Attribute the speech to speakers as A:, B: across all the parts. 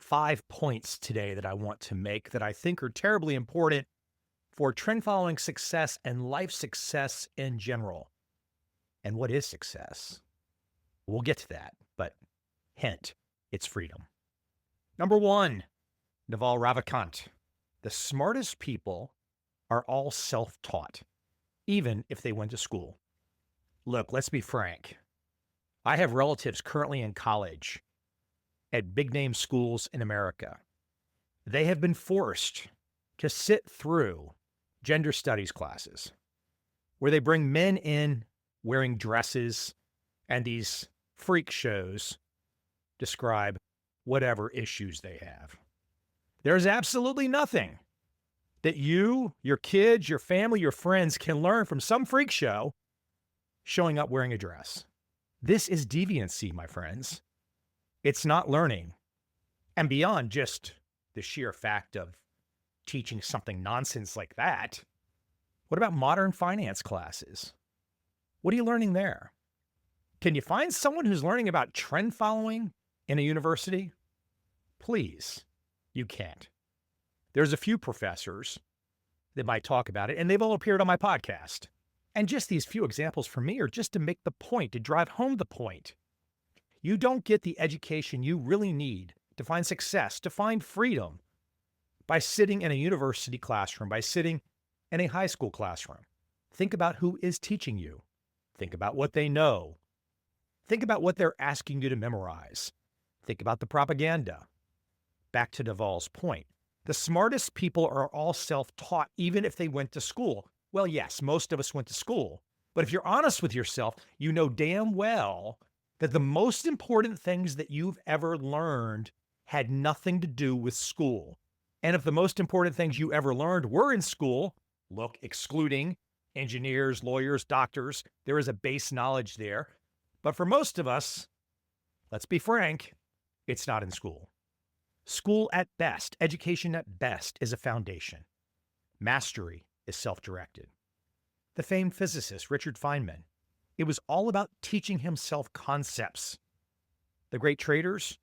A: 5 points today that I want to make that I think are terribly important for trend following success and life success in general. And what is success? We'll get to that, but hint, it's freedom. Number 1, Naval Ravikant. The smartest people are all self-taught, even if they went to school. Look, let's be frank. I have relatives currently in college at big name schools in America. They have been forced to sit through gender studies classes where they bring men in wearing dresses and these freak shows describe whatever issues they have. There's absolutely nothing that you, your kids, your family, your friends can learn from some freak show showing up wearing a dress. This is deviancy, my friends. It's not learning. And beyond just the sheer fact of teaching something nonsense like that, what about modern finance classes? What are you learning there? Can you find someone who's learning about trend following in a university? Please, you can't. There's a few professors that might talk about it, and they've all appeared on my podcast. And just these few examples for me are just to make the point, to drive home the point. You don't get the education you really need to find success, to find freedom, by sitting in a university classroom, by sitting in a high school classroom. Think about who is teaching you. Think about what they know. Think about what they're asking you to memorize. Think about the propaganda. Back to Naval's point. The smartest people are all self-taught, even if they went to school. Well, yes, most of us went to school. But if you're honest with yourself, you know damn well that the most important things that you've ever learned had nothing to do with school. And if the most important things you ever learned were in school, look, excluding engineers, lawyers, doctors, there is a base knowledge there. But for most of us, let's be frank, it's not in school. School at best, education at best, is a foundation. Mastery is self-directed. The famed physicist Richard Feynman, it was all about teaching himself concepts. The great traders,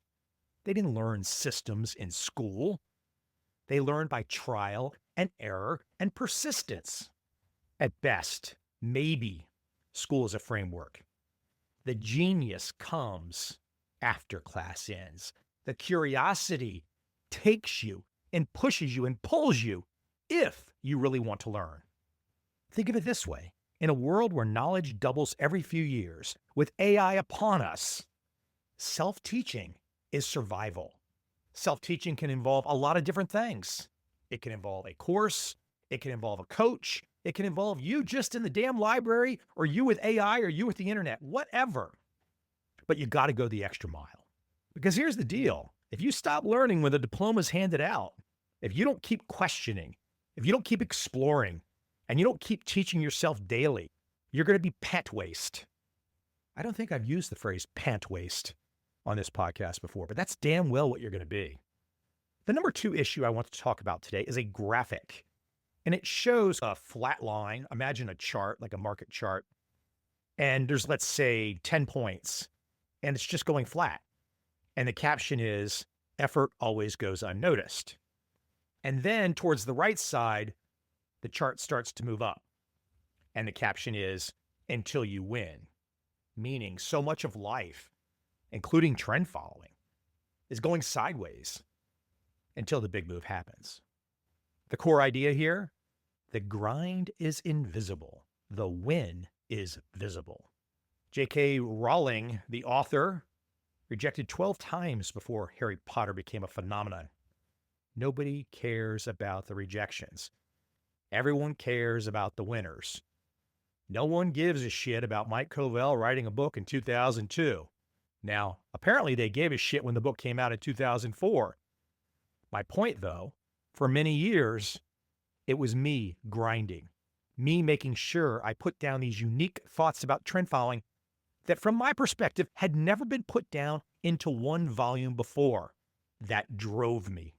A: they didn't learn systems in school. They learned by trial and error and persistence. At best, maybe school is a framework. The genius comes after class ends. The curiosity takes you and pushes you and pulls you if you really want to learn. Think of it this way. In a world where knowledge doubles every few years, with AI upon us, self-teaching is survival. Self-teaching can involve a lot of different things. It can involve a course. It can involve a coach. It can involve you just in the damn library, or you with AI, or you with the internet, whatever. But you got to go the extra mile. Because here's the deal. If you stop learning when the diploma's handed out, if you don't keep questioning, if you don't keep exploring, and you don't keep teaching yourself daily, you're going to be pant waste. I don't think I've used the phrase pant waste on this podcast before, but that's damn well what you're going to be. The number 2 issue I want to talk about today is a graphic. And it shows a flat line. Imagine a chart, like a market chart. And there's, let's say, 10 points. And it's just going flat. And the caption is, effort always goes unnoticed. And then towards the right side, the chart starts to move up. And the caption is, until you win. Meaning so much of life, including trend following, is going sideways until the big move happens. The core idea here, the grind is invisible. The win is visible. J.K. Rowling, the author, rejected 12 times before Harry Potter became a phenomenon. Nobody cares about the rejections. Everyone cares about the winners. No one gives a shit about Mike Covel writing a book in 2002. Now, apparently they gave a shit when the book came out in 2004. My point, though, for many years, it was me grinding, me making sure I put down these unique thoughts about trend following that, from my perspective, had never been put down into one volume before. That drove me.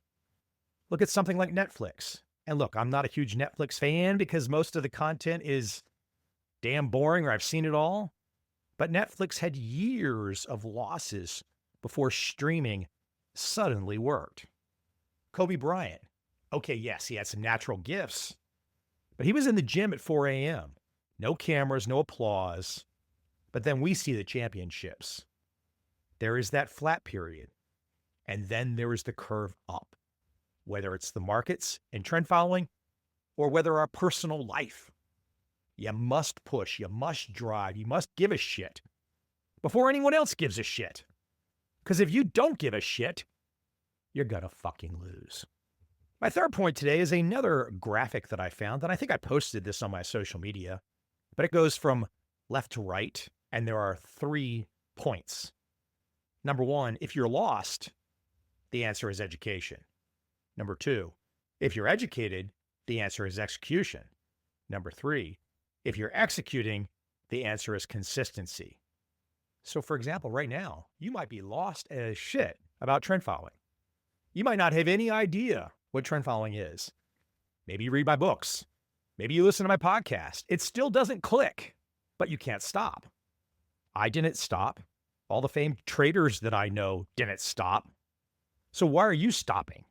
A: Look at something like Netflix. And look, I'm not a huge Netflix fan because most of the content is damn boring, or I've seen it all. But Netflix had years of losses before streaming suddenly worked. Kobe Bryant. Okay, yes, he had some natural gifts, but he was in the gym at 4 a.m. No cameras, no applause. But then we see the championships. There is that flat period. And then there is the curve up, whether it's the markets and trend following or whether our personal life. You must push, you must drive, you must give a shit before anyone else gives a shit. Because if you don't give a shit, you're going to fucking lose. My third point today is another graphic that I found, and I think I posted this on my social media, but it goes from left to right, and there are 3 points. Number 1, if you're lost, the answer is education. Number 2, if you're educated, the answer is execution. Number 3, if you're executing, the answer is consistency. So for example, right now, you might be lost as shit about trend following. You might not have any idea what trend following is. Maybe you read my books. Maybe you listen to my podcast. It still doesn't click, but you can't stop. I didn't stop. All the famed traders that I know didn't stop. So why are you stopping?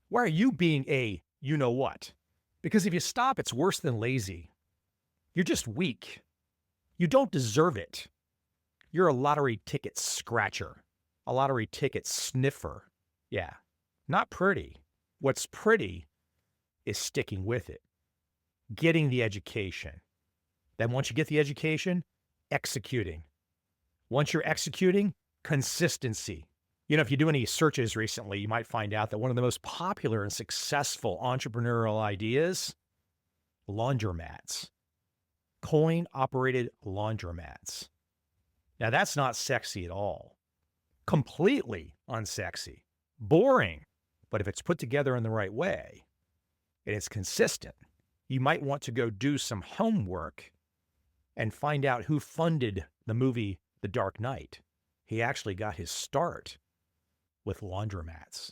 A: Why are you being a you-know-what? Because if you stop, it's worse than lazy. You're just weak. You don't deserve it. You're a lottery ticket scratcher, a lottery ticket sniffer. Yeah, not pretty. What's pretty is sticking with it, getting the education. Then once you get the education, executing. Once you're executing, consistency. You know, if you do any searches recently, you might find out that one of the most popular and successful entrepreneurial ideas, laundromats, coin-operated laundromats. Now that's not sexy at all. Completely unsexy, boring. But if it's put together in the right way and it's consistent, you might want to go do some homework and find out who funded the movie The Dark Knight. He actually got his start with laundromats.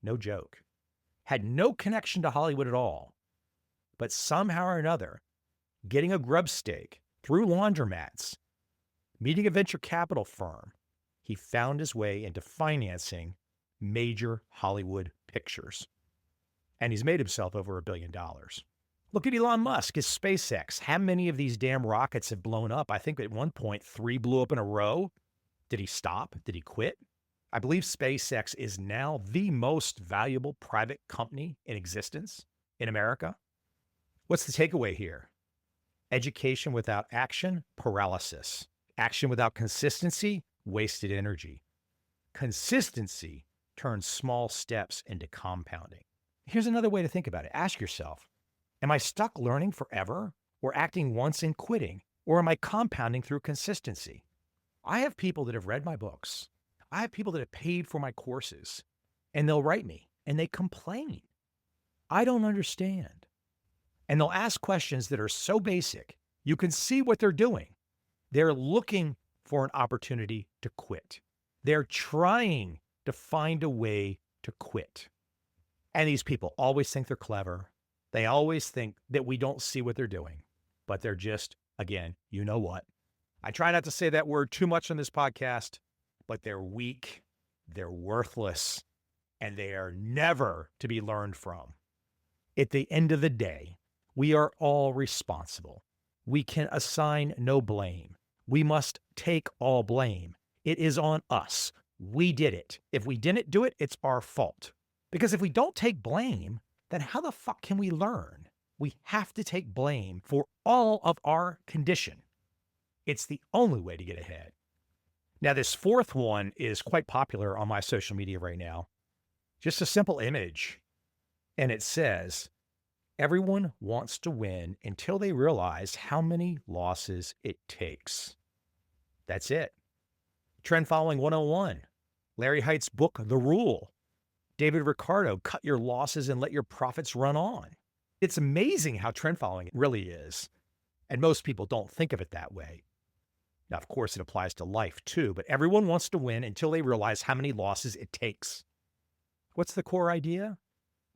A: No joke. Had no connection to Hollywood at all. But somehow or another, getting a grub stake through laundromats, meeting a venture capital firm, he found his way into financing major Hollywood pictures. And he's made himself over $1 billion. Look at Elon Musk, his SpaceX. How many of these damn rockets have blown up? I think at one point 3 blew up in a row. Did he stop? Did he quit? I believe SpaceX is now the most valuable private company in existence in America. What's the takeaway here? Education without action, paralysis. Action without consistency, wasted energy. Consistency turns small steps into compounding. Here's another way to think about it. Ask yourself, am I stuck learning forever or acting once and quitting? Or am I compounding through consistency? I have people that have read my books. I have people that have paid for my courses, and they'll write me and they complain. I don't understand. And they'll ask questions that are so basic. You can see what they're doing. They're looking for an opportunity to quit. They're trying to find a way to quit. And these people always think they're clever. They always think that we don't see what they're doing, but they're just, again, you know what? I try not to say that word too much on this podcast, but they're weak, they're worthless, and they are never to be learned from. At the end of the day, we are all responsible. We can assign no blame. We must take all blame. It is on us. We did it. If we didn't do it, it's our fault. Because if we don't take blame, then how the fuck can we learn? We have to take blame for all of our condition. It's the only way to get ahead. Now, this fourth one is quite popular on my social media right now. Just a simple image. And it says, everyone wants to win until they realize how many losses it takes. That's it. Trend Following 101. Larry Height's book, The Rule. David Ricardo, Cut Your Losses and Let Your Profits Run On. It's amazing how trend following really is. And most people don't think of it that way. Now, of course, it applies to life too, but everyone wants to win until they realize how many losses it takes. What's the core idea?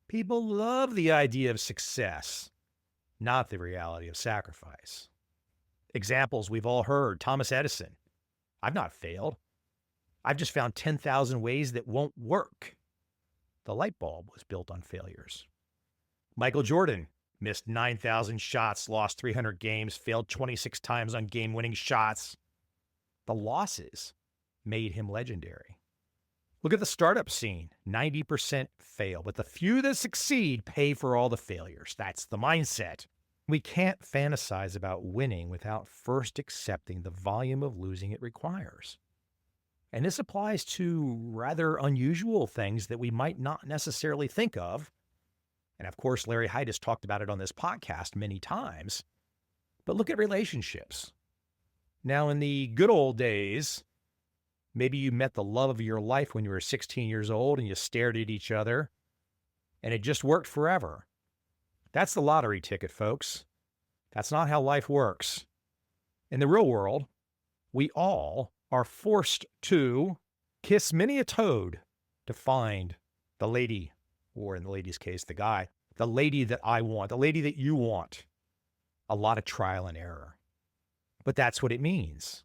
A: People love the idea of success, not the reality of sacrifice. Examples we've all heard, Thomas Edison. I've not failed. I've just found 10,000 ways that won't work. The light bulb was built on failures. Michael Jordan missed 9,000 shots, lost 300 games, failed 26 times on game-winning shots. The losses made him legendary. Look at the startup scene. 90% fail, but the few that succeed pay for all the failures. That's the mindset. We can't fantasize about winning without first accepting the volume of losing it requires. And this applies to rather unusual things that we might not necessarily think of. And of course, Larry Haidt has talked about it on this podcast many times. But look at relationships. Now, in the good old days, maybe you met the love of your life when you were 16 years old and you stared at each other and it just worked forever. That's the lottery ticket, folks. That's not how life works. In the real world, we all are forced to kiss many a toad to find the lady, or in the lady's case, the guy, the lady that I want, the lady that you want. A lot of trial and error. But that's what it means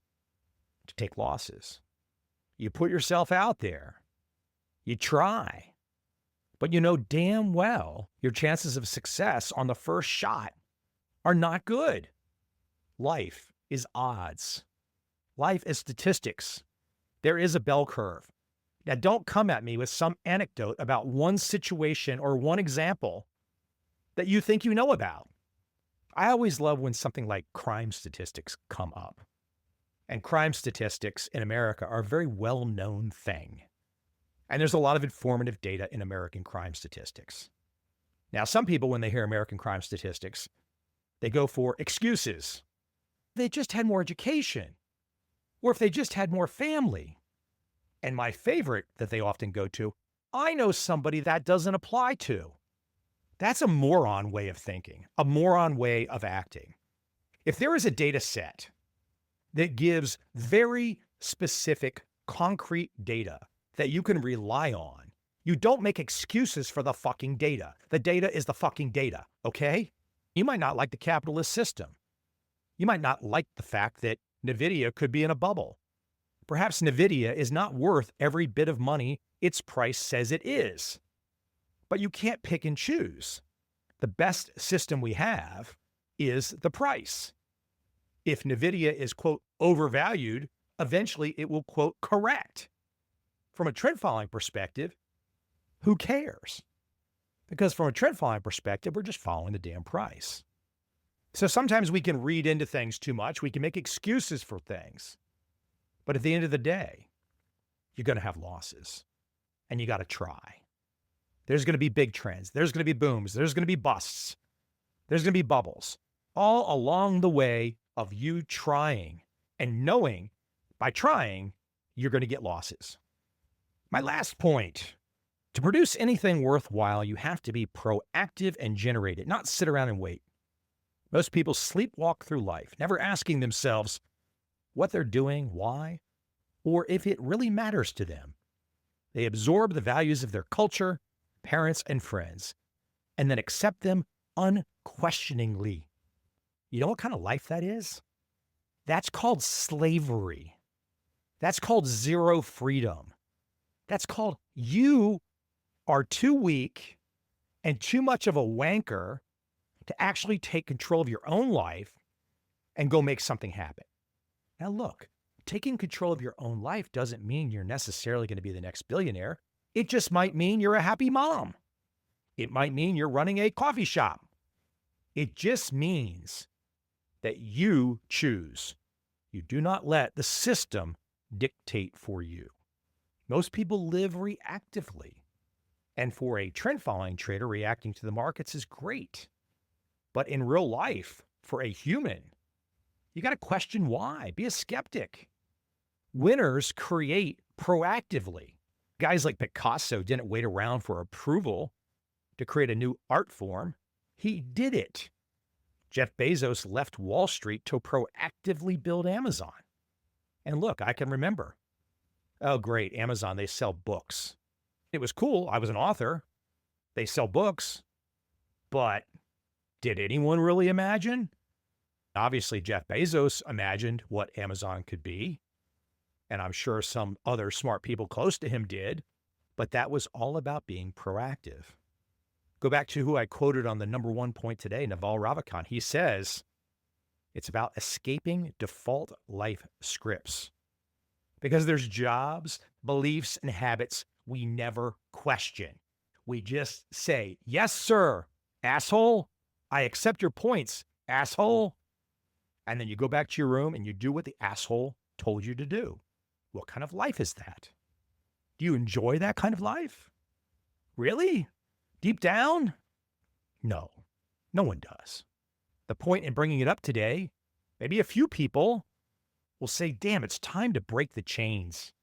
A: to take losses. You put yourself out there. You try. But you know damn well your chances of success on the first shot are not good. Life is odds. Life is statistics. There is a bell curve. Now, don't come at me with some anecdote about one situation or one example that you think you know about. I always love when something like crime statistics come up. And crime statistics in America are a very well-known thing. And there's a lot of informative data in American crime statistics. Now, some people, when they hear American crime statistics, they go for excuses. They just had more education. Or if they just had more family. And my favorite that they often go to, I know somebody that doesn't apply to. That's a moron way of thinking, a moron way of acting. If there is a data set that gives very specific, concrete data that you can rely on, you don't make excuses for the fucking data. The data is the fucking data, okay? You might not like the capitalist system. You might not like the fact that NVIDIA could be in a bubble. Perhaps NVIDIA is not worth every bit of money its price says it is. But you can't pick and choose. The best system we have is the price. If NVIDIA is, quote, overvalued, eventually it will, quote, correct. From a trend following perspective, who cares? Because from a trend following perspective, we're just following the damn price. So sometimes we can read into things too much. We can make excuses for things. But at the end of the day, you're going to have losses. And you got to try. There's going to be big trends. There's going to be booms. There's going to be busts. There's going to be bubbles. All along the way of you trying and knowing by trying, you're going to get losses. My last point, to produce anything worthwhile, you have to be proactive and generate it, not sit around and wait. Most people sleepwalk through life, never asking themselves what they're doing, why, or if it really matters to them. They absorb the values of their culture, parents, and friends, and then accept them unquestioningly. You know what kind of life that is? That's called slavery. That's called zero freedom. That's called you are too weak and too much of a wanker to actually take control of your own life and go make something happen. Now look, taking control of your own life doesn't mean you're necessarily going to be the next billionaire. It just might mean you're a happy mom. It might mean you're running a coffee shop. It just means that you choose. You do not let the system dictate for you. Most people live reactively. And for a trend following trader, reacting to the markets is great. But in real life, for a human, you got to question why. Be a skeptic. Winners create proactively. Guys like Picasso didn't wait around for approval to create a new art form. He did it. Jeff Bezos left Wall Street to proactively build Amazon. And look, I can remember. Oh, great, Amazon, they sell books. It was cool. I was an author. They sell books. But did anyone really imagine? Obviously, Jeff Bezos imagined what Amazon could be. and I'm sure some other smart people close to him did, but that was all about being proactive. Go back to who I quoted on the number one point today, Naval Ravikant. He says, it's about escaping default life scripts because there's jobs, beliefs, and habits we never question. We just say, yes, sir, asshole. I accept your points, asshole. And then you go back to your room and you do what the asshole told you to do. What kind of life is that? Do you enjoy that kind of life? Really? Deep down? No, no one does. The point in bringing it up today, maybe a few people will say, damn, it's time to break the chains.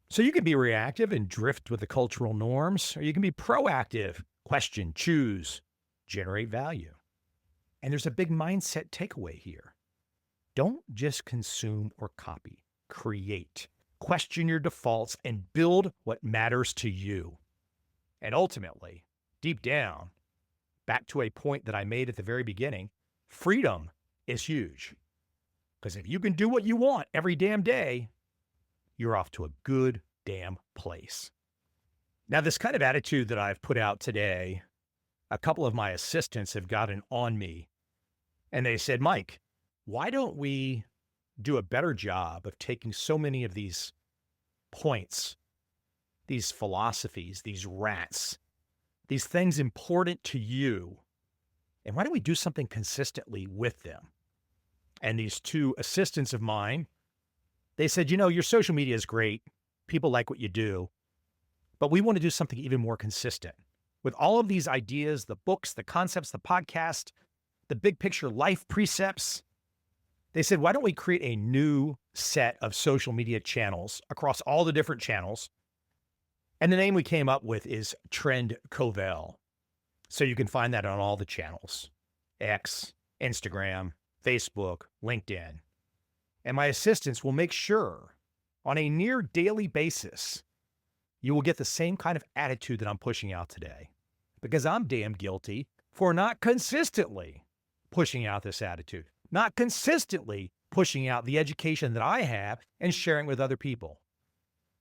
A: So you can be reactive and drift with the cultural norms, or you can be proactive, question, choose, generate value. And there's a big mindset takeaway here. Don't just consume or copy, create, question your defaults, and build what matters to you. And ultimately, deep down, back to a point that I made at the very beginning, freedom is huge. Because if you can do what you want every damn day, you're off to a good damn place. Now, this kind of attitude that I've put out today, a couple of my assistants have gotten on me, and they said, Mike, why don't we do a better job of taking so many of these points, these philosophies, these rants, these things important to you, and why don't we do something consistently with them? And these two assistants of mine, they said, you know, your social media is great. People like what you do, but we want to do something even more consistent. With all of these ideas, the books, the concepts, the podcast, the big picture life precepts, they said, why don't we create a new set of social media channels across all the different channels? And the name we came up with is Trend Covel. So you can find that on all the channels, X, Instagram, Facebook, LinkedIn. And my assistants will make sure on a near daily basis, you will get the same kind of attitude that I'm pushing out today, because I'm damn guilty for not consistently pushing out this attitude, not consistently pushing out the education that I have and sharing with other people.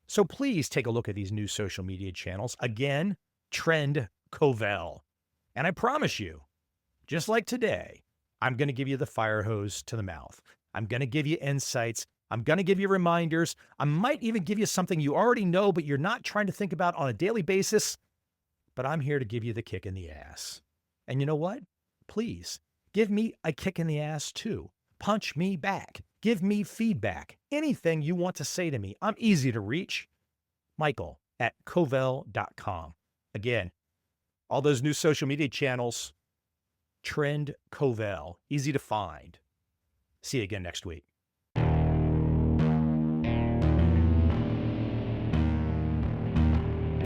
A: So please take a look at these new social media channels. Again, Trend Covel. And I promise you, just like today, I'm going to give you the fire hose to the mouth. I'm going to give you insights. I'm going to give you reminders. I might even give you something you already know, but you're not trying to think about on a daily basis. But I'm here to give you the kick in the ass. And you know what? Please give me a kick in the ass too. Punch me back. Give me feedback. Anything you want to say to me. I'm easy to reach. Michael@covel.com. Again, all those new social media channels, Trend Covel, easy to find. See you again next week.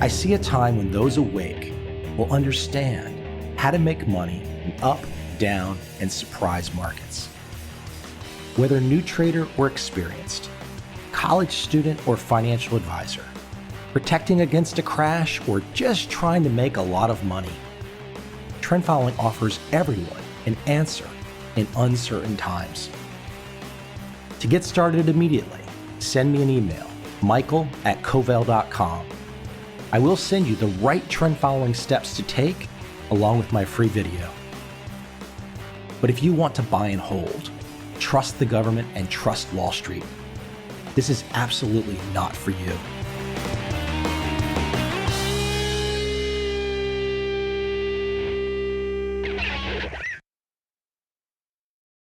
B: I see a time when those awake will understand how to make money in up, down, and surprise markets. Whether new trader or experienced, college student or financial advisor, protecting against a crash or just trying to make a lot of money, trend following offers everyone an answer in uncertain times. To get started immediately, send me an email, michael@covel.com. I will send you the right trend following steps to take along with my free video. But if you want to buy and hold, trust the government and trust Wall Street, this is absolutely not for you.